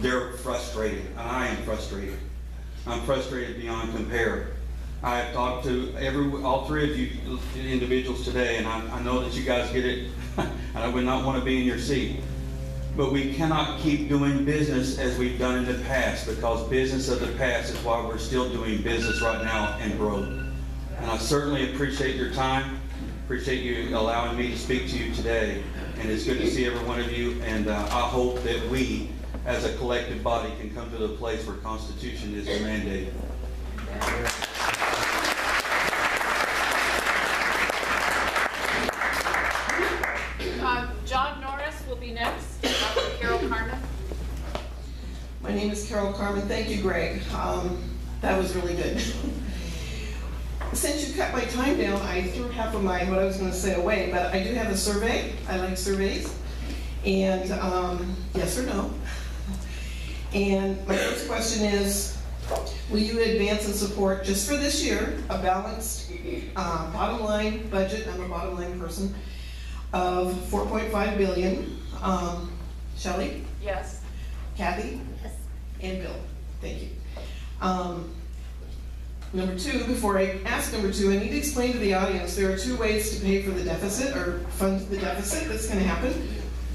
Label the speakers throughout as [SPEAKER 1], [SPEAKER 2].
[SPEAKER 1] they're frustrated, and I am frustrated. I'm frustrated beyond compare. I have talked to all three of you individuals today, and I know that you guys get it, and I would not want to be in your seat. But we cannot keep doing business as we've done in the past, because business of the past is why we're still doing business right now and broke. And I certainly appreciate your time, appreciate you allowing me to speak to you today, and it's good to see every one of you, and I hope that we, as a collective body, can come to the place where Constitution is the mandate.
[SPEAKER 2] John Norris will be next. Dr. Carol Carmen.
[SPEAKER 3] My name is Carol Carmen. Thank you, Greg. That was really good. Since you cut my time down, I threw half of what I was going to say away, but I do have a survey. I like surveys. And yes or no. And my first question is, will you advance and support, just for this year, a balanced bottom line budget? I'm a bottom line person. Of $4.5 billion. Shelley?
[SPEAKER 2] Yes.
[SPEAKER 3] Cathy?
[SPEAKER 4] Yes.
[SPEAKER 3] And Bill? Thank you. Number two, before I ask number two, I need to explain to the audience there are two ways to pay for the deficit or fund the deficit that's going to happen.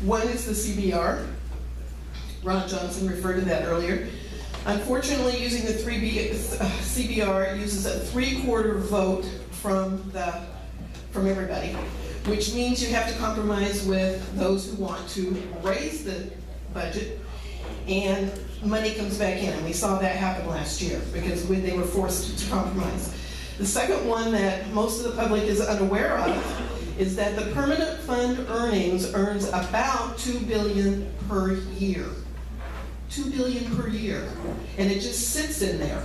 [SPEAKER 3] One is the CBR. Ron Johnson referred to that earlier. Unfortunately, using the CBR uses a 3/4 vote from everybody, which means you have to compromise with those who want to raise the budget, and money comes back in. And we saw that happen last year because they were forced to compromise. The second one that most of the public is unaware of is that the permanent fund earnings earns about $2 billion per year. $2 billion per year. And it just sits in there.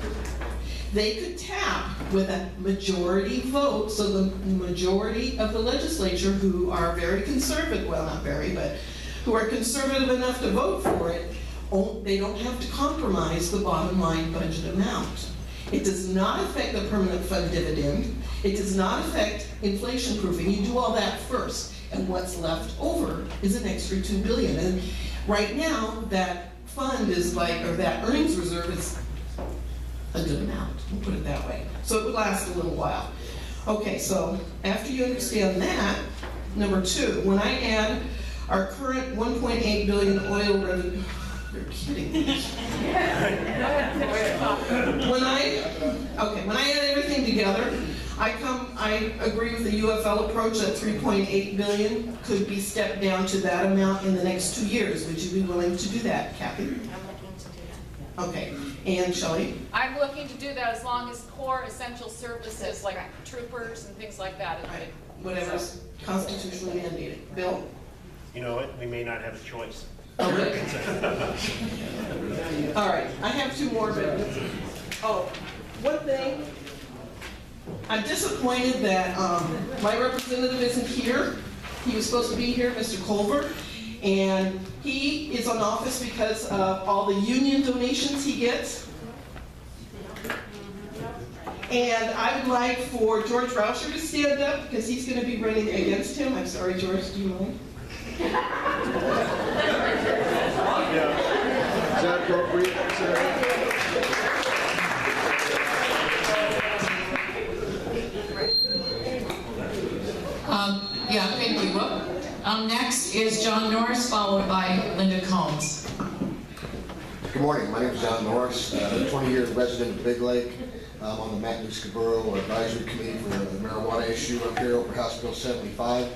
[SPEAKER 3] They could tap with a majority vote, so the majority of the legislature who are very conservative, well not very, but who are conservative enough to vote for it, they don't have to compromise the bottom line budget amount. It does not affect the permanent fund dividend. It does not affect inflation proofing. You do all that first, and what's left over is an extra $2 billion. And right now, that fund is or that earnings reserve is a good amount, we'll put it that way. So it would last a little while. Okay, so after you understand that, number two, when I add our current $1.8 billion oil revenue, you're kidding me. When I add everything together, I agree with the UFL approach that $3.8 billion could be stepped down to that amount in the next 2 years. Would you be willing to do that, Cathy?
[SPEAKER 4] I'm looking to do that.
[SPEAKER 3] Okay, and Shelley?
[SPEAKER 2] I'm looking to do that as long as core essential services like troopers and things like that.
[SPEAKER 3] Right. Whatever's constitutionally mandated. Bill?
[SPEAKER 5] You know what? We may not have a choice.
[SPEAKER 3] Oh, really? All right, I have two more, but one thing. I'm disappointed that my representative isn't here. He was supposed to be here, Mr. Culver, and he is on office because of all the union donations he gets. And I would like for George Rauscher to stand up because he's going to be running against him. I'm sorry, George, do you mind?
[SPEAKER 6] Is that appropriate, sir?
[SPEAKER 7] Yeah, thank you. Next is John Norris, followed by Linda Combs.
[SPEAKER 6] Good morning. My name is John Norris, 20 years resident of Big Lake. I'm on the Matthews-Cabrillo Advisory Committee for the marijuana issue up here over House Bill 75.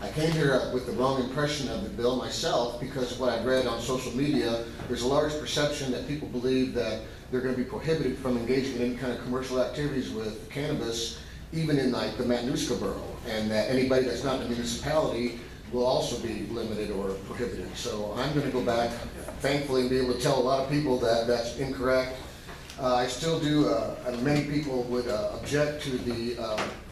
[SPEAKER 6] I came here with the wrong impression of the bill myself because of what I've read on social media. There's a large perception that people believe that they're going to be prohibited from engaging in any kind of commercial activities with cannabis, even in like the Matthews-Cabrillo, and that anybody that's not in the municipality will also be limited or prohibited. So I'm going to go back, thankfully, and be able to tell a lot of people that that's incorrect. I still do, and many people would object to the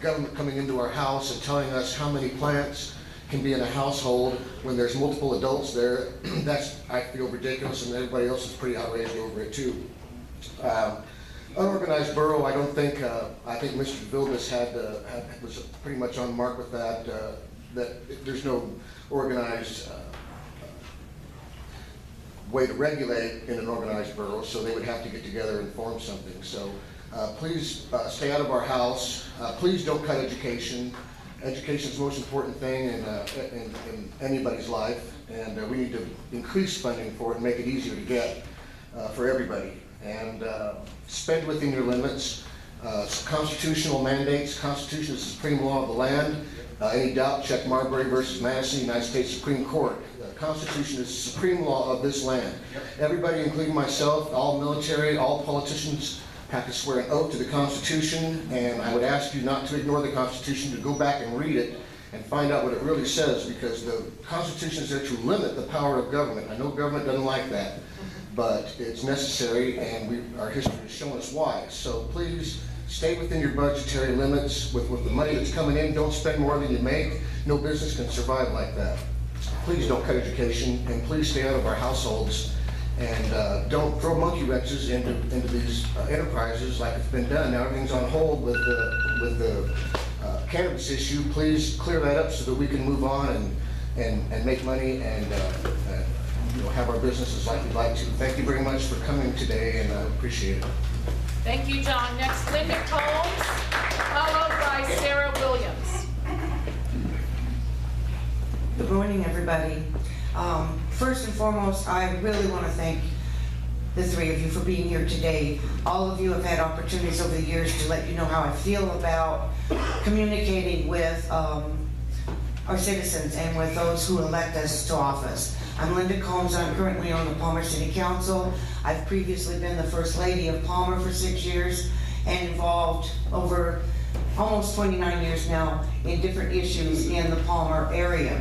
[SPEAKER 6] government coming into our house and telling us how many plants can be in a household when there's multiple adults there. That's, I feel, ridiculous, and everybody else is pretty outraged over it too. Unorganized borough, I don't think, I think Mr. Vildas was pretty much on mark with that, that there's no organized way to regulate in an organized borough, so they would have to get together and form something. So please stay out of our house. Please don't cut education. Education is the most important thing in anybody's life, and we need to increase funding for it and make it easier to get for everybody. And spend within your limits. Constitutional mandates. Constitution is the supreme law of the land. Any doubt, check Marbury versus Madison, United States Supreme Court. The Constitution is the supreme law of this land. Everybody, including myself, all military, all politicians, have to swear an oath to the Constitution, and I would ask you not to ignore the Constitution, to go back and read it and find out what it really says, because the Constitution is there to limit the power of government. I know government doesn't like that, but it's necessary, and our history has shown us why. So please stay within your budgetary limits. With the money that's coming in, don't spend more than you make. No business can survive like that. Please don't cut education, and please stay out of our households. And don't throw monkey wrenches into these enterprises like it's been done. Now everything's on hold with the cannabis issue. Please clear that up so that we can move on and make money and have our businesses like we'd like to. Thank you very much for coming today, and I appreciate it.
[SPEAKER 2] Thank you, John. Next, Linda Combs, followed by Sarah Williams.
[SPEAKER 8] Good morning, everybody. First and foremost, I really want to thank the three of you for being here today. All of you have had opportunities over the years to let you know how I feel about communicating with our citizens and with those who elect us to office. I'm Linda Combs. I'm currently on the Palmer City Council. I've previously been the First Lady of Palmer for 6 years and involved over almost 29 years now in different issues in the Palmer area.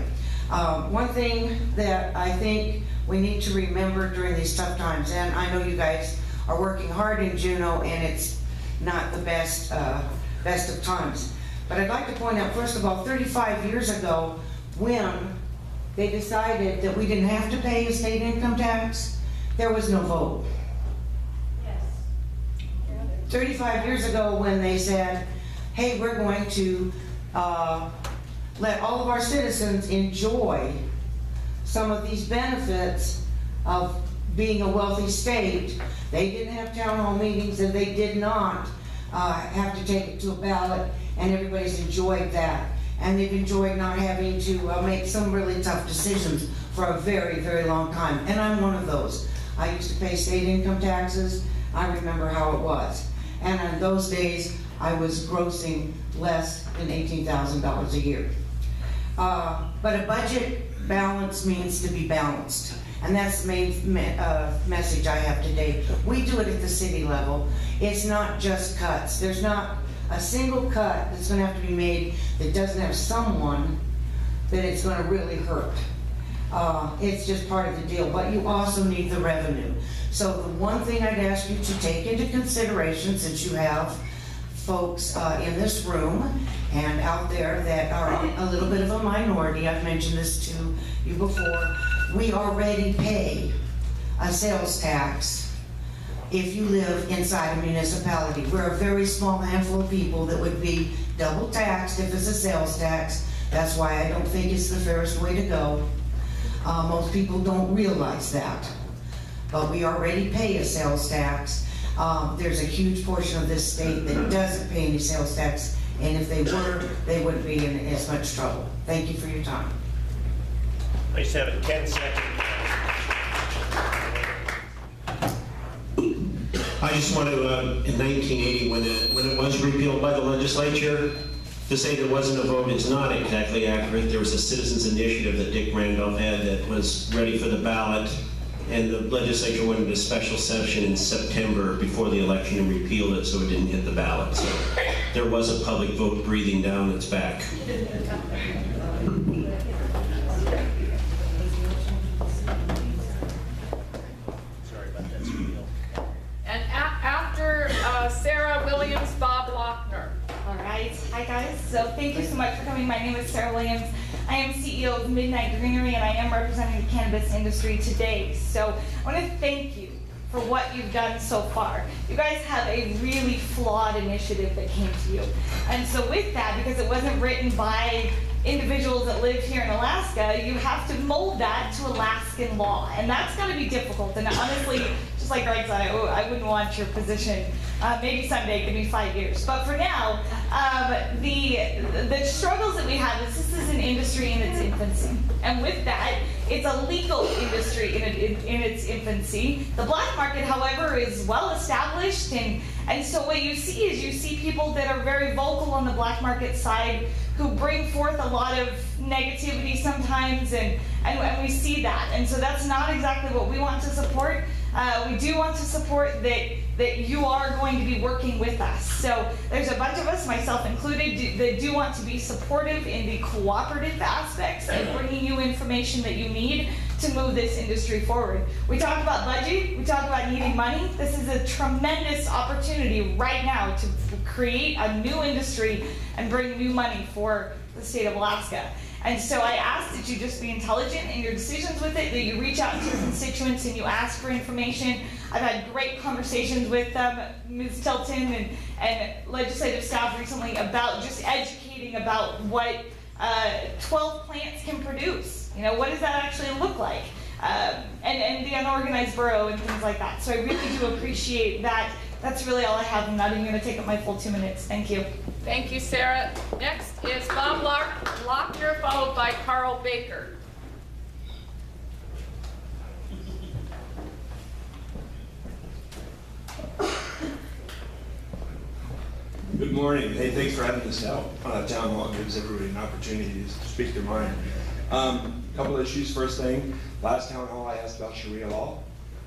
[SPEAKER 8] One thing that I think we need to remember during these tough times, and I know you guys are working hard in Juneau, and it's not the best of times, but I'd like to point out, first of all, 35 years ago, when they decided that we didn't have to pay a state income tax, there was no vote.
[SPEAKER 4] Yes.
[SPEAKER 8] 35 years ago, when they said, hey, we're going to let all of our citizens enjoy some of these benefits of being a wealthy state, they didn't have town hall meetings, and they did not have to take it to a ballot, and everybody's enjoyed that. And they've enjoyed not having to make some really tough decisions for a very, very long time. And I'm one of those. I used to pay state income taxes. I remember how it was. And in those days, I was grossing less than $18,000 a year. But a budget balance means to be balanced. And that's the main message I have today. We do it at the city level. It's not just cuts. There's not a single cut that's going to have to be made that doesn't have someone that it's going to really hurt. It's just part of the deal, but you also need the revenue. So the one thing I'd ask you to take into consideration, since you have folks in this room and out there that are a little bit of a minority, I've mentioned this to you before, we already pay a sales tax if you live inside a municipality. We're a very small handful of people that would be double taxed if it's a sales tax. That's why I don't think it's the fairest way to go. Most people don't realize that. But we already pay a sales tax. There's a huge portion of this state that doesn't pay any sales tax, and if they were, they wouldn't be in as much trouble. Thank you for your time.
[SPEAKER 5] I just have a 10-second.
[SPEAKER 9] I just want to, in 1980, when it was repealed by the legislature, to say there wasn't a vote is not exactly accurate. There was a citizens initiative that Dick Randolph had that was ready for the ballot, and the legislature went into a special session in September before the election and repealed it, so it didn't hit the ballot. So there was a public vote breathing down its back.
[SPEAKER 2] And after Sarah Williams, Bob Lochner.
[SPEAKER 10] All right. Hi, guys. So thank you so much for coming. My name is Sarah Williams. I am CEO of Midnight Greenery, and I am representing the cannabis industry today. So I want to thank you for what you've done so far. You guys have a really flawed initiative that came to you. And so with that, because it wasn't written by individuals that live here in Alaska, you have to mold that to Alaskan law. And that's gonna be difficult. And honestly, just like Greg said, I wouldn't want your position. Maybe someday, give me 5 years. But for now, the struggles that we have is this is an industry in its infancy. And with that, it's a legal industry in its infancy. The black market, however, is well established. And so what you see is you see people that are very vocal on the black market side who bring forth a lot of negativity sometimes, and we see that. And so that's not exactly what we want to support. We do want to support that you are going to be working with us. So there's a bunch of us, myself included, that do want to be supportive in the cooperative aspects and bringing you information that you need to move this industry forward. We talk about budget, we talk about needing money. This is a tremendous opportunity right now to create a new industry and bring new money for the state of Alaska. And so I ask that you just be intelligent in your decisions with it, that you reach out to your constituents and you ask for information. I've had great conversations with Ms. TIlton and legislative staff recently about just educating about what 12 plants can produce. You know, what does that actually look like? And the unorganized borough and things like that. So I really do appreciate that. That's really all I have. I'm not even going to take up my full 2 minutes. Thank you.
[SPEAKER 2] Thank you, Sarah. Next is Bob Lochner, followed by Carl Baker.
[SPEAKER 11] Good morning. Hey, thanks for having this out on a town hall. It gives everybody an opportunity to speak their mind. Couple issues. First thing, last town hall I asked about Sharia law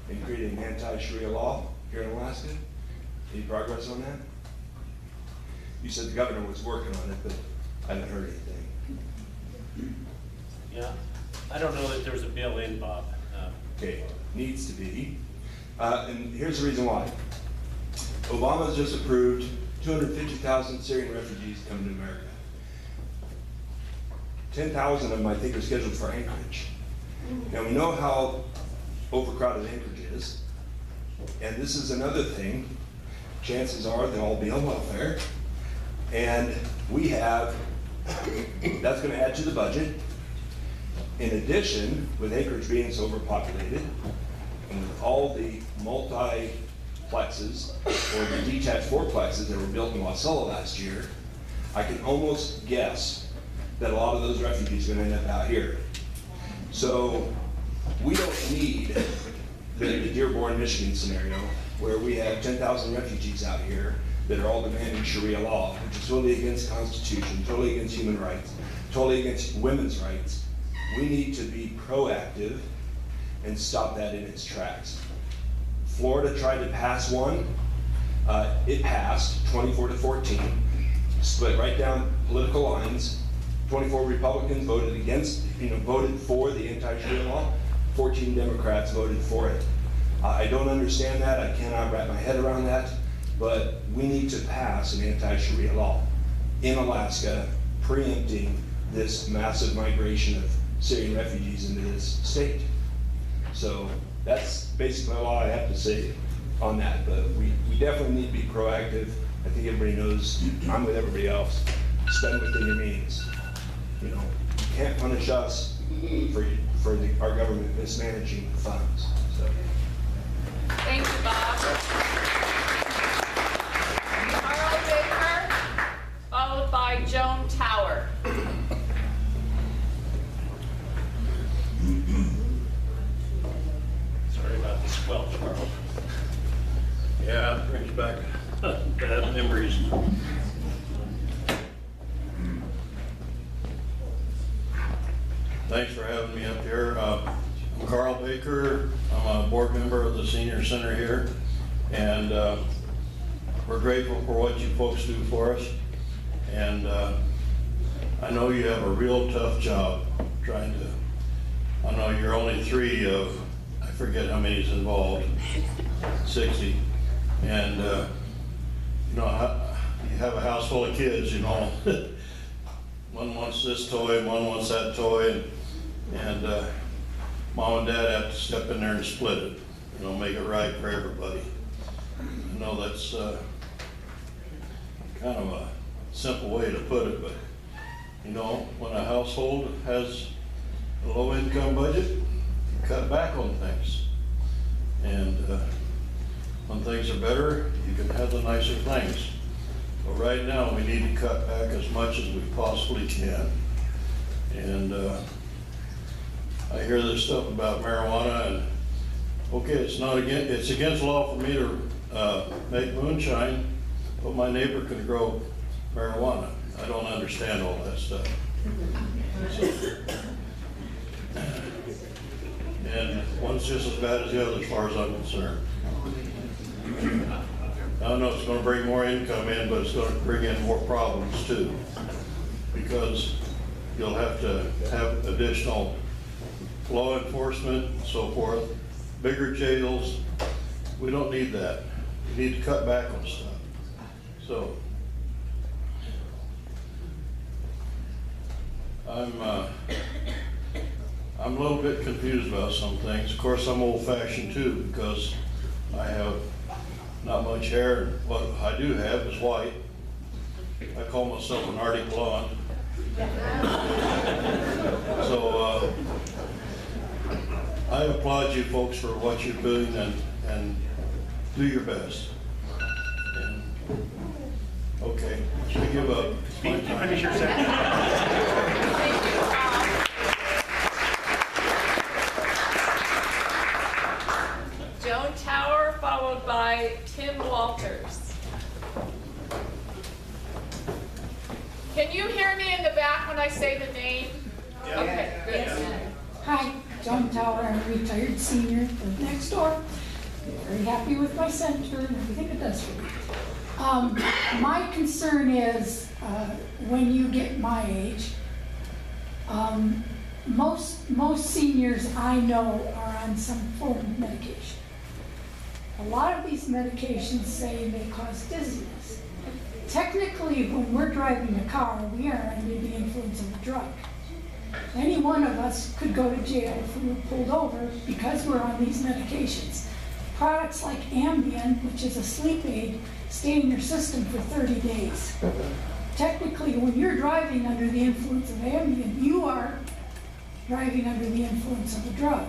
[SPEAKER 11] and creating anti-Sharia law here in Alaska. Any progress on that? You said the governor was working on it, but I haven't heard anything.
[SPEAKER 5] Yeah, I don't know that there's a bill in, Bob.
[SPEAKER 11] Okay, needs to be. And here's the reason why. Obama's just approved 250,000 Syrian refugees coming to America. 10,000 of them, I think, are scheduled for Anchorage. Now, we know how overcrowded Anchorage is, and this is another thing. Chances are they'll all be on welfare, and we have, that's going to add to the budget. In addition, with Anchorage being so overpopulated, and with all the multiplexes or the detached fourplexes that were built in Wasilla last year, I can almost guess that a lot of those refugees are going to end up out here. So we don't need the Dearborn, Michigan scenario where we have 10,000 refugees out here that are all demanding Sharia law, which is totally against the Constitution, totally against human rights, totally against women's rights. We need to be proactive and stop that in its tracks. Florida tried to pass one. It passed 24-14, split right down political lines. 24 Republicans voted against, voted for the anti-Sharia law. 14 Democrats voted for it. I don't understand that. I cannot wrap my head around that. But we need to pass an anti-Sharia law in Alaska, preempting this massive migration of Syrian refugees into this state. So that's basically all I have to say on that. But we definitely need to be proactive. I think everybody knows I'm with everybody else. Spend within your means. You can't punish us for our government mismanaging the funds. So.
[SPEAKER 2] Thank you, Bob. Carl Baker, followed by Joan Tower.
[SPEAKER 5] Sorry about the squelch, Carl. Yeah, it brings back bad memories.
[SPEAKER 12] Thanks for having me up here. I'm Carl Baker. I'm a board member of the Senior Center here, and we're grateful for what you folks do for us. And I know you have a real tough job trying to, I know you're only 3 of, I forget how many's involved, 60. And you have a house full of kids, One wants this toy, one wants that toy, and mom and dad have to step in there and split it, make it right for everybody. I know that's kind of a simple way to put it, but You know, when a household has a low-income budget, you cut back on things. And when things are better, you can have the nicer things. But right now, we need to cut back as much as we possibly can. And I hear this stuff about marijuana, and okay, it's against law for me to make moonshine, but my neighbor can grow marijuana. I don't understand all that stuff. So, and one's just as bad as the other as far as I'm concerned. I know it's going to bring more income in, but it's going to bring in more problems too, because you'll have to have additional law enforcement and so forth, bigger jails. We don't need that. We need to cut back on stuff. So I'm a little bit confused about some things. Of course, I'm old-fashioned too, because I have not much hair, and what I do have is white. I call myself an Arctic blonde. So I applaud you folks for what you're doing, and do your best. And, okay, should we give up?
[SPEAKER 9] Finish your sentence.
[SPEAKER 2] Thank you, Tom. Joan Tower, followed by Tim Walters. Can you hear me in the back when I say the name?
[SPEAKER 5] Yeah.
[SPEAKER 2] Okay, good.
[SPEAKER 13] Hi, Joan Tower, I'm a retired senior from next door. Very happy with my center and everything it does for me. My concern is when you get my age, most seniors I know are on some form of medication. A lot of these medications say they cause dizziness. Technically, when we're driving a car, we are under the influence of a drug. Any one of us could go to jail if we were pulled over because we're on these medications. Products like Ambien, which is a sleep aid, stay in your system for 30 days. Technically, when you're driving under the influence of Ambien, you are driving under the influence of a drug.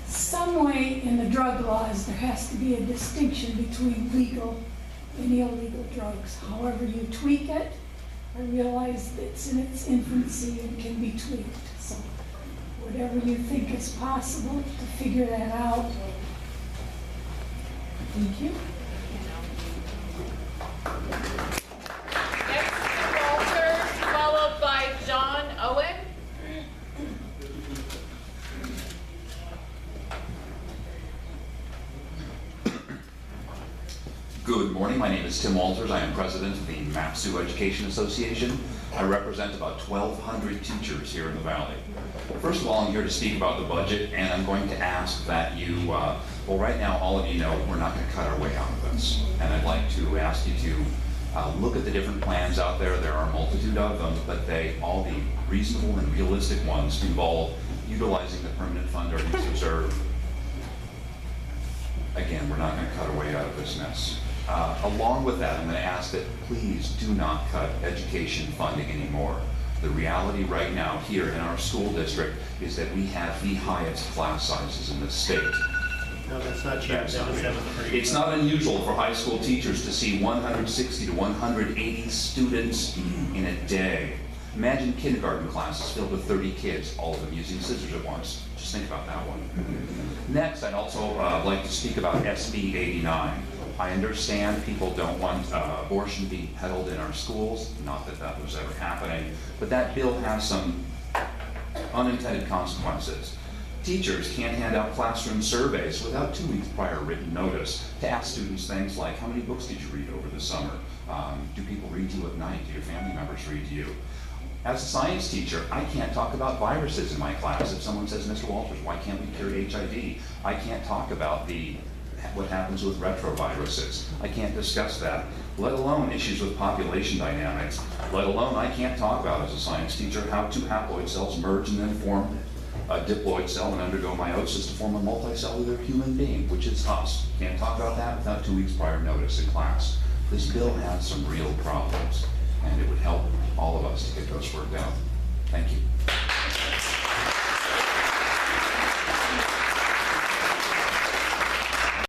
[SPEAKER 13] Some way in the drug laws, there has to be a distinction between legal and illegal drugs. However you tweak it, I realize that it's in its infancy and can be tweaked. So whatever you think is possible to figure that out. Thank you.
[SPEAKER 2] Next, Tim Walters, followed by John Owen.
[SPEAKER 14] Good morning, my name is Tim Walters. I am president of the MAPSU Education Association. I represent about 1,200 teachers here in the Valley. First of all, I'm here to speak about the budget, and I'm going to ask that you, well, right now, all of you know we're not going to cut our way out of this. And I'd like to ask you to look at the different plans out there. There are a multitude of them, but all the reasonable and realistic ones involve utilizing the permanent fund earnings reserve. Again, we're not going to cut our way out of this mess. Along with that, I'm going to ask that please do not cut education funding anymore. The reality right now here in our school district is that we have the highest class sizes in the state.
[SPEAKER 9] No, that's not true.
[SPEAKER 14] It's not unusual for high school teachers to see 160 to 180 students in a day. Imagine kindergarten classes filled with 30 kids, all of them using scissors at once. Just think about that one. Next, I'd also like to speak about SB 89. I understand people don't want abortion being peddled in our schools, not that that was ever happening, but that bill has some unintended consequences. Teachers can't hand out classroom surveys without 2 weeks prior written notice to ask students things like, how many books did you read over the summer? Do people read to you at night? Do your family members read to you? As a science teacher, I can't talk about viruses in my class. If someone says, Mr. Walters, why can't we cure HIV? I can't talk about what happens with retroviruses. I can't discuss that, let alone issues with population dynamics, let alone I can't talk about, as a science teacher, how two haploid cells merge and then form a diploid cell and undergo meiosis to form a multicellular human being, which is us. Can't talk about that without 2 weeks prior notice in class. This bill has some real problems. and it would help all of us to get those worked out. Thank you.